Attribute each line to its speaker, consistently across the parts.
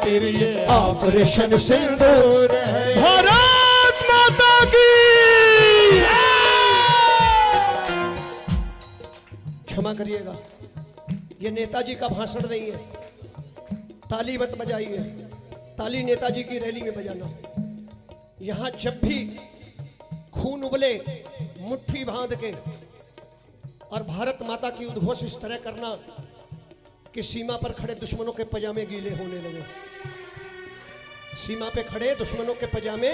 Speaker 1: खातिर ये ऑपरेशन सिंदूर है।
Speaker 2: भारत माता की क्षमा करिएगा, ये नेताजी का भाषण नहीं है। ताली मत बजाइए, ताली नेताजी की रैली में बजाना। यहां जब भी खून उबले मुट्ठी बांध के और भारत माता की उद्घोष इस तरह करना कि सीमा पर खड़े दुश्मनों के पजामे गीले होने लगे। सीमा पे खड़े दुश्मनों के पजामे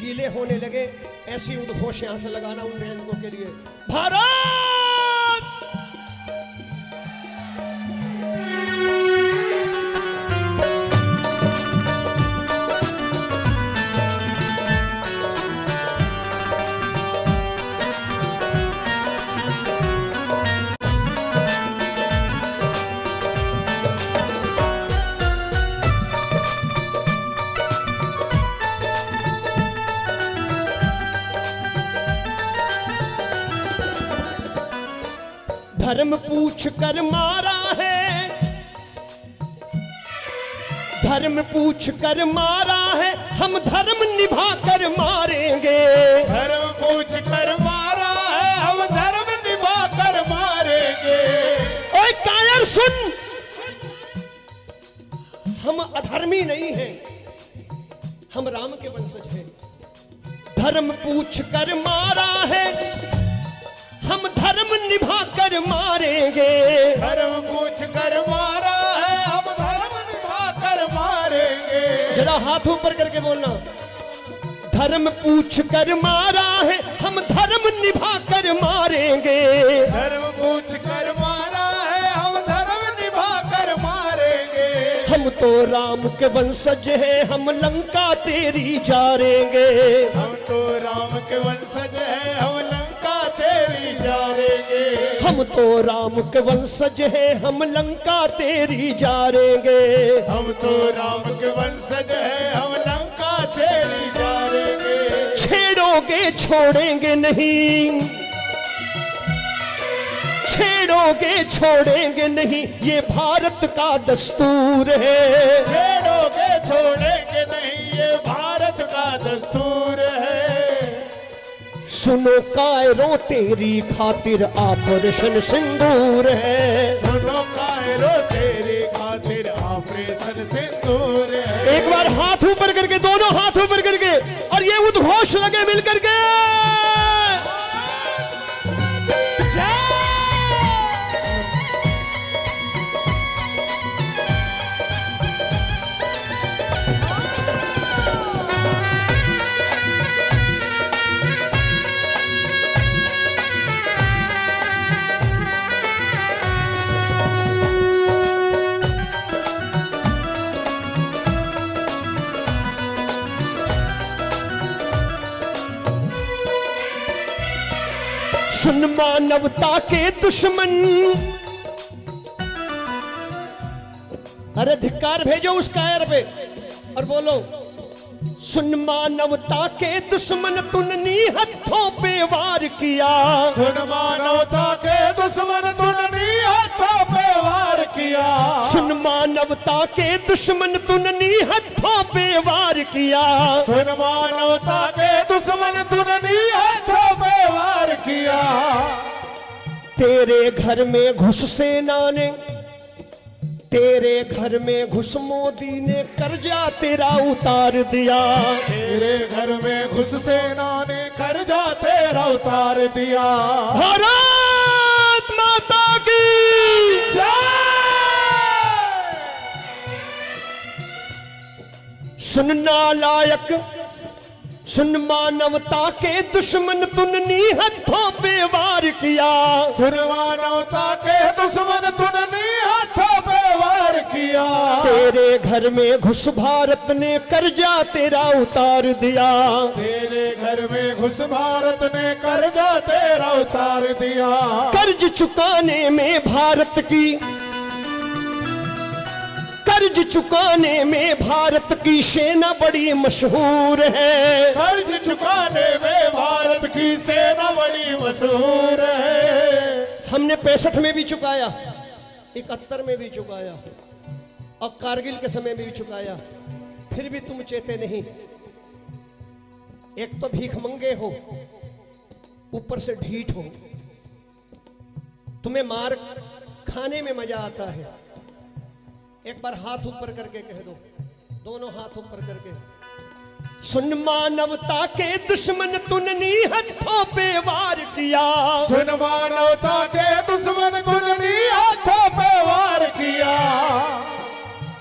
Speaker 2: गीले होने लगे, ऐसी उद्घोष यहां से लगाना उन बहनों के लिए। भारत धर्म पूछ कर मारा है, धर्म पूछ कर मारा है, हम धर्म निभा कर मारेंगे।
Speaker 1: धर्म पूछ कर मारा है, हम धर्म निभा कर मारेंगे।
Speaker 2: ओए कायर सुन, हम अधर्मी नहीं हैं, हम राम के वंशज हैं। धर्म पूछ कर मारा है, हम धर्म निभा कर मारेंगे।
Speaker 1: धर्म पूछ कर मारा है, हम धर्म निभा कर मारेंगे।
Speaker 2: जरा हाथ ऊपर करके बोलना। धर्म पूछ कर मारा है, हम धर्म निभा कर मारेंगे।
Speaker 1: धर्म पूछ कर मारा है, हम धर्म निभा कर मारेंगे।
Speaker 2: हम तो राम के वंशज हैं, हम लंका तेरी जारेंगे।
Speaker 1: हम तो राम के वंशज हैं, हम लंका तेरी जारेंगे।
Speaker 2: हम तो राम के वंशज हैं, हम लंका तेरी जारेंगे।
Speaker 1: हम तो राम के वंशज हैं, हम लंका तेरी जारेंगे।
Speaker 2: छेड़ोगे छोड़ेंगे नहीं, छेड़ोगे छोड़ेंगे नहीं, ये भारत का दस्तूर है।
Speaker 1: छेड़ोगे छोड़ेंगे नहीं, ये भारत का दस्तूर है।
Speaker 2: सुनो कायरों तेरी खातिर ऑपरेशन सिंदूर है।
Speaker 1: सुनो कायरों तेरी खातिर ऑपरेशन सिंदूर है।
Speaker 2: एक बार हाथ ऊपर करके, दोनों हाथ ऊपर करके, और ये उद्घोष लगे मिलकर के। सुन मानवता के दुश्मन, अरे धिक्कार भेजो उस कायर पे और बोलो, सुन मानवता के दुश्मन तूने हथों पे वार किया।
Speaker 1: सुन मानवता के दुश्मन तूने हथों पे वार किया।
Speaker 2: सुन मानवता के दुश्मन तूने हथों पे वार किया।
Speaker 1: सुन मानवता के दुश्मन तूने हथों पे वार किया।
Speaker 2: तेरे घर में घुस सेना ने, तेरे घर में घुस मोदी ने कर्जा तेरा उतार दिया।
Speaker 1: तेरे घर में घुस सेना ने कर्जा तेरा उतार दिया।
Speaker 2: भारत माता की
Speaker 1: जय।
Speaker 2: सुन नालायक, सुन मानवता के दुश्मन तूने हथों पे वार किया।
Speaker 1: सुन मानवता के दुश्मन तूने हथों पे वार किया।
Speaker 2: तेरे घर में घुस भारत ने कर्जा तेरा उतार दिया।
Speaker 1: तेरे घर में घुस भारत ने कर्जा तेरा उतार दिया।
Speaker 2: कर्ज चुकाने में भारत की, कर्ज चुकाने में भारत की सेना बड़ी मशहूर है।
Speaker 1: कर्ज चुकाने में भारत की सेना बड़ी मशहूर है।
Speaker 2: हमने 65 में भी चुकाया, 71 में भी चुकाया, और कारगिल के समय में भी चुकाया, फिर भी तुम चेते नहीं। एक तो भीख मंगे हो, ऊपर से ढीठ हो, तुम्हें मार खाने में मजा आता है। एक बार हाथ ऊपर करके कह दो, दोनों हाथ ऊपर करके, सुन मानवता के दुश्मन तूने हथों पे वार किया।
Speaker 1: सुन मानवता के दुश्मन तूने हाथों पे वार किया।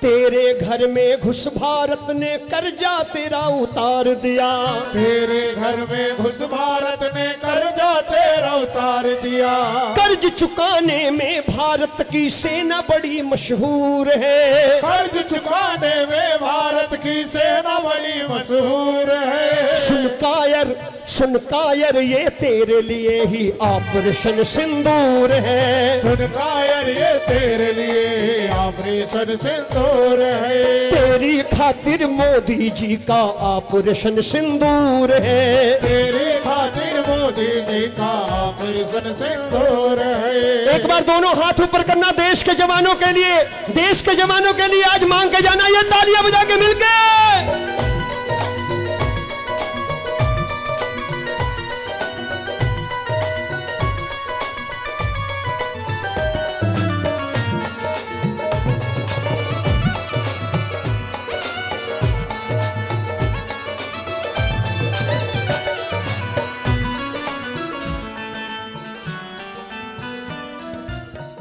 Speaker 2: तेरे घर में घुस भारत ने कर्जा तेरा उतार दिया।
Speaker 1: तेरे घर में घुस भारत ने कर्जा तेरा उतार दिया।
Speaker 2: कर्ज चुकाने में भारत की सेना बड़ी मशहूर है।
Speaker 1: कर्ज चुकाने में भारत की सेना बड़ी मशहूर है।
Speaker 2: सुन कायर ये तेरे लिए ही ऑपरेशन सिंदूर है।
Speaker 1: सुन कायर ये तेरे लिए ऑपरेशन सिंदूर है।
Speaker 2: तेरी खातिर मोदी जी का ऑपरेशन सिंदूर है।
Speaker 1: तेरी खातिर मोदी जी का ऑपरेशन सिंदूर है।
Speaker 2: एक बार दोनों हाथ ऊपर करना देश के जवानों के लिए, देश के जवानों के लिए आज मांग के जाना, ये तालियां बजा के मिलके।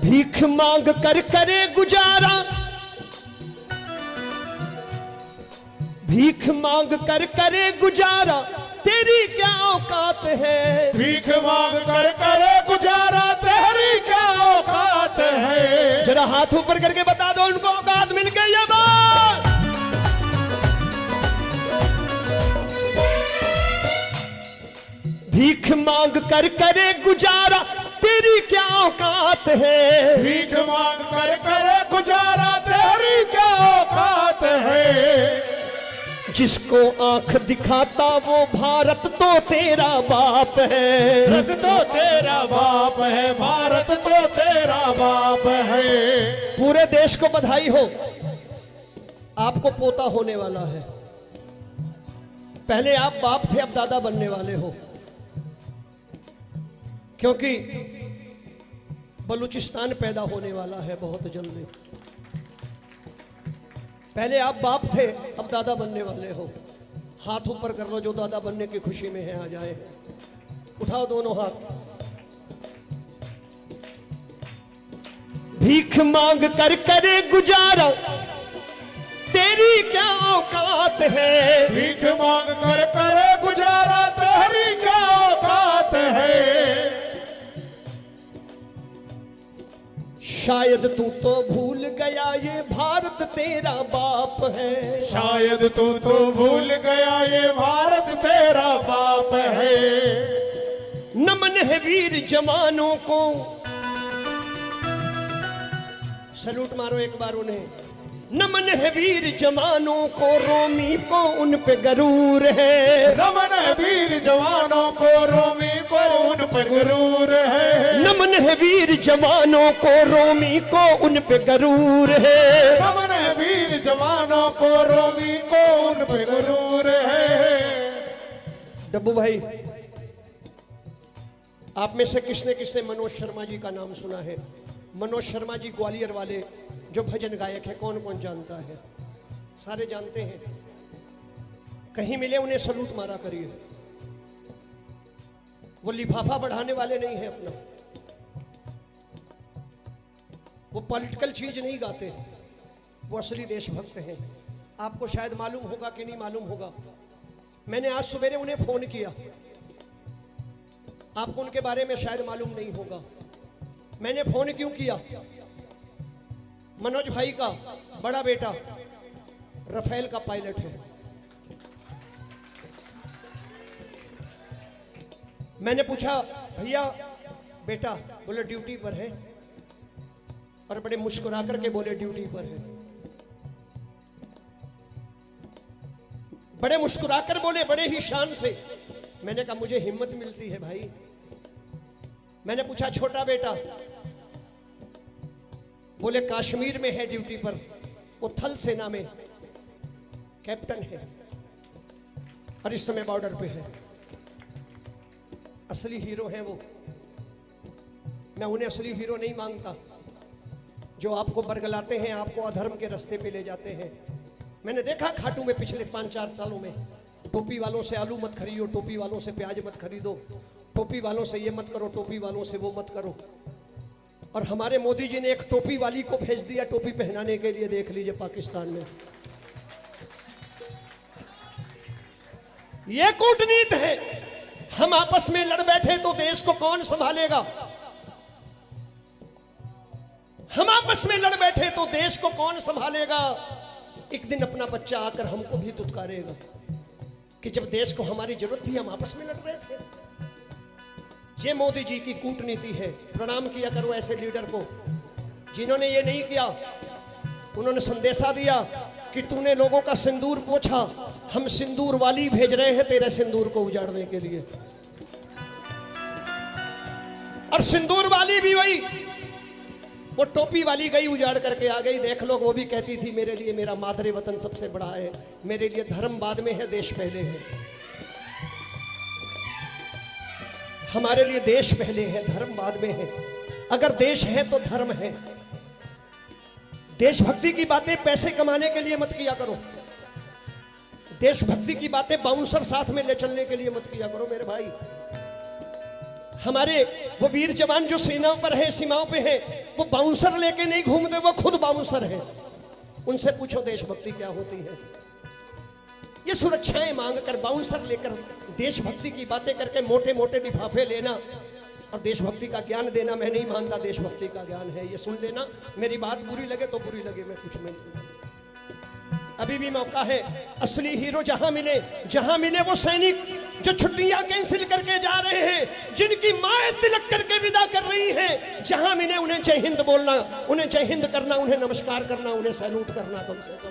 Speaker 2: भीख मांग कर करे गुजारा, भीख मांग कर करे गुजारा, तेरी क्या औकात है।
Speaker 1: भीख मांग कर करे गुजारा, तेरी क्या औकात है।
Speaker 2: जरा हाथ ऊपर करके बता दो उनको औकात मिल गई है बात। भीख मांग कर करे गुजारा, तेरी क्या औकात है।
Speaker 1: भीख मांग कर करे गुजारा, तेरी क्या औकात है।
Speaker 2: जिसको आंख दिखाता वो भारत तो तेरा बाप है।
Speaker 1: जग तो तेरा बाप है, भारत तो तेरा बाप है।
Speaker 2: पूरे देश को बधाई हो, आपको पोता होने वाला है। पहले आप बाप थे, अब दादा बनने वाले हो, क्योंकि बलूचिस्तान पैदा होने वाला है बहुत जल्दी। पहले आप बाप थे, अब दादा बनने वाले हो। हाथ ऊपर कर लो जो दादा बनने की खुशी में है, आ जाए। उठाओ दोनों हाथ। भीख मांग कर करे गुजारा, तेरी क्या औकात है।
Speaker 1: भीख मांग कर करे गुजारा, तेरी क्या औकात है।
Speaker 2: शायद तू तो भूल गया ये भारत तेरा बाप है।
Speaker 1: शायद तू तो भूल गया ये भारत तेरा बाप है।
Speaker 2: नमन है वीर जवानों को, सलूट मारो एक बार उन्हें। नमन है वीर जवानों को, रोमी को उन पे गरूर है।
Speaker 1: नमन है वीर जवानों को, रोमी को उन पर गरूर है।
Speaker 2: नमन है वीर जवानों को, रोमी को उन पे गरूर है।
Speaker 1: नमन है वीर जवानों को, रोमी को उन पे गरूर है।
Speaker 2: डब्बू भाई, आप में से किसने किसने मनोज शर्मा जी का नाम सुना है? मनोज शर्मा जी ग्वालियर वाले जो भजन गायक है, कौन कौन जानता है? सारे जानते हैं। कहीं मिले उन्हें सलूट मारा करिए। वो लिफाफा बढ़ाने वाले नहीं है अपना, वो पॉलिटिकल चीज नहीं गाते, वो असली देशभक्त हैं। आपको शायद मालूम होगा कि नहीं मालूम होगा, मैंने आज सवेरे उन्हें फोन किया। आपको उनके बारे में शायद मालूम नहीं होगा। मैंने फोन क्यों किया? मनोज भाई का बड़ा बेटा रफेल का पायलट है। मैंने पूछा, भैया बेटा? बोले ड्यूटी पर है, और बड़े मुस्कुरा करके बोले ड्यूटी पर है। बड़े मुस्कुराकर बोले, बड़े ही शान से। मैंने कहा मुझे हिम्मत मिलती है भाई। मैंने पूछा छोटा बेटा? बोले कश्मीर में है ड्यूटी पर। वो थल सेना में कैप्टन है और इस समय बॉर्डर पे है। असली हीरो हैं वो। मैं उन्हें असली हीरो नहीं मांगता जो आपको बरगलाते हैं, आपको अधर्म के रास्ते पे ले जाते हैं। मैंने देखा खाटू में पिछले 5-4 सालों में, टोपी वालों से आलू मत खरीदो, टोपी वालों से प्याज मत खरीदो, टोपी वालों से ये मत करो, टोपी वालों से वो मत करो। और हमारे मोदी जी ने एक टोपी वाली को भेज दिया टोपी पहनाने के लिए, देख लीजिए पाकिस्तान में। ये कूटनीति है। हम आपस में लड़ बैठे तो देश को कौन संभालेगा? हम आपस में लड़ बैठे तो देश को कौन संभालेगा? एक दिन अपना बच्चा आकर हमको भी दुत्कारेगा कि जब देश को हमारी जरूरत थी हम आपस में लड़ रहे थे। ये मोदी जी की कूटनीति है। प्रणाम किया करो ऐसे लीडर को जिन्होंने ये नहीं किया। उन्होंने संदेशा दिया कि तूने लोगों का सिंदूर पोंछा, हम सिंदूर वाली भेज रहे हैं तेरे सिंदूर को उजाड़ने के लिए। और सिंदूर वाली भी वही, वो टोपी वाली गई उजाड़ करके आ गई। देख लो, वो भी कहती थी मेरे लिए मेरा मादरे वतन सबसे बड़ा है, मेरे लिए धर्म बाद में है, देश पहले है। हमारे लिए देश पहले है, धर्म बाद में है। अगर देश है तो धर्म है। देशभक्ति की बातें पैसे कमाने के लिए मत किया करो। देशभक्ति की बातें बाउंसर साथ में ले चलने के लिए मत किया करो मेरे भाई। हमारे वो वीर जवान जो सीमाओं पर है, सीमाओं पे है, वो बाउंसर लेके नहीं घूमते, वो खुद बाउंसर है। उनसे पूछो देशभक्ति क्या होती है। ये सुरक्षाएं मांगकर, बाउंसर लेकर देशभक्ति की बातें करके मोटे मोटे लिफाफे लेना और देशभक्ति का ज्ञान देना, मैं नहीं मानता देशभक्ति का ज्ञान है। ये सुन लेना, मेरी बात बुरी लगे तो बुरी लगे, मैं कुछ नहीं। अभी भी मौका है। असली हीरो जहां मिले वो सैनिक जो छुट्टियां कैंसिल करके जा रहे हैं, जिनकी माएं तिलक करके विदा कर रही हैं, जहां मिले उन्हें जय हिंद बोलना, उन्हें जय हिंद करना, उन्हें नमस्कार करना, उन्हें सैल्यूट करना। कम से कम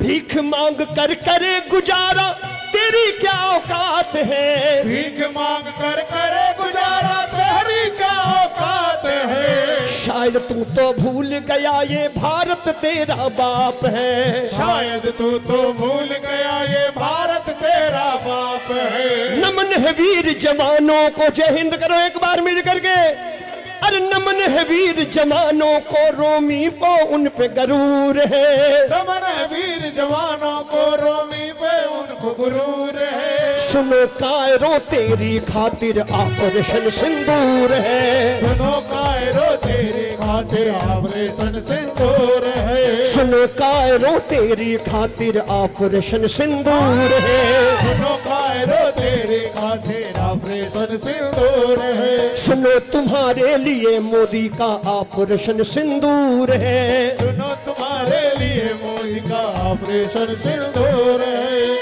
Speaker 2: भीख मांग कर करे गुजारा, तेरी क्या औकात है।
Speaker 1: भीख मांग कर करे गुजारा, तेरी क्या औकात है।
Speaker 2: शायद तू तो भूल गया ये भारत तेरा बाप है।
Speaker 1: शायद तू तो भूल गया ये भारत तेरा बाप है।
Speaker 2: नमन है वीर जवानों को, जय हिंद करो एक बार मिल करके। अरे नमन है वीर जवानों को, रोमी को उन पे गरूर है।
Speaker 1: नमन है वीर जवानों को, रोमी पे उनको गुरूर है।
Speaker 2: सुनो कायरो तेरी खातिर ऑपरेशन सिंदूर है।
Speaker 1: सुनो कायरो तेरी खातिर ऑपरेशन सिंदूर है।
Speaker 2: सुनो कायरो तेरी खातिर ऑपरेशन सिंदूर है।
Speaker 1: सुनो कायरो तेरी खातिर ऑपरेशन सिंदूर है।
Speaker 2: सुनो तुम्हारे लिए मोदी का ऑपरेशन सिंदूर है।
Speaker 1: सुनो तुम्हारे लिए मोदी का ऑपरेशन सिंदूर है।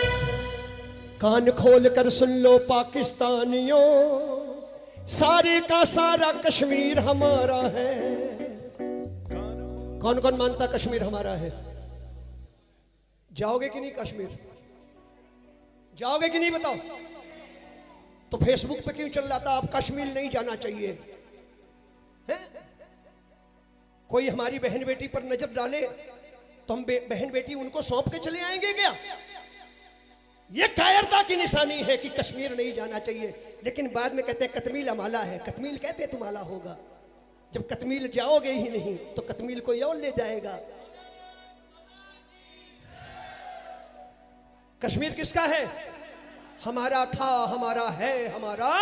Speaker 2: कान खोल कर सुन लो पाकिस्तानियों, सारे का सारा कश्मीर हमारा है। कौन कौन मानता कश्मीर हमारा है? जाओगे कि नहीं कश्मीर? जाओगे कि नहीं बताओ? तो फेसबुक पे क्यों चल जाता आप कश्मीर नहीं जाना चाहिए है? कोई हमारी बहन बेटी पर नजर डाले तो हम बहन बेटी उनको सौंप के चले आएंगे क्या? ये कायरता की निशानी है कि कश्मीर नहीं जाना चाहिए। लेकिन बाद में कहते हैं कतमील अमाला है। कतमील कहते तुम्हारा होगा, जब कतमील जाओगे ही नहीं तो कतमील कोई और ले जाएगा। कश्मीर किसका है? हमारा था, हमारा है, हमारा।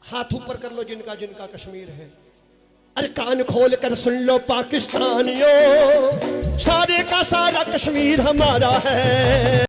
Speaker 2: हाथ ऊपर कर लो जिनका जिनका कश्मीर है। अरे कान खोल कर सुन लो पाकिस्तानियों, सारे का सारा कश्मीर हमारा है।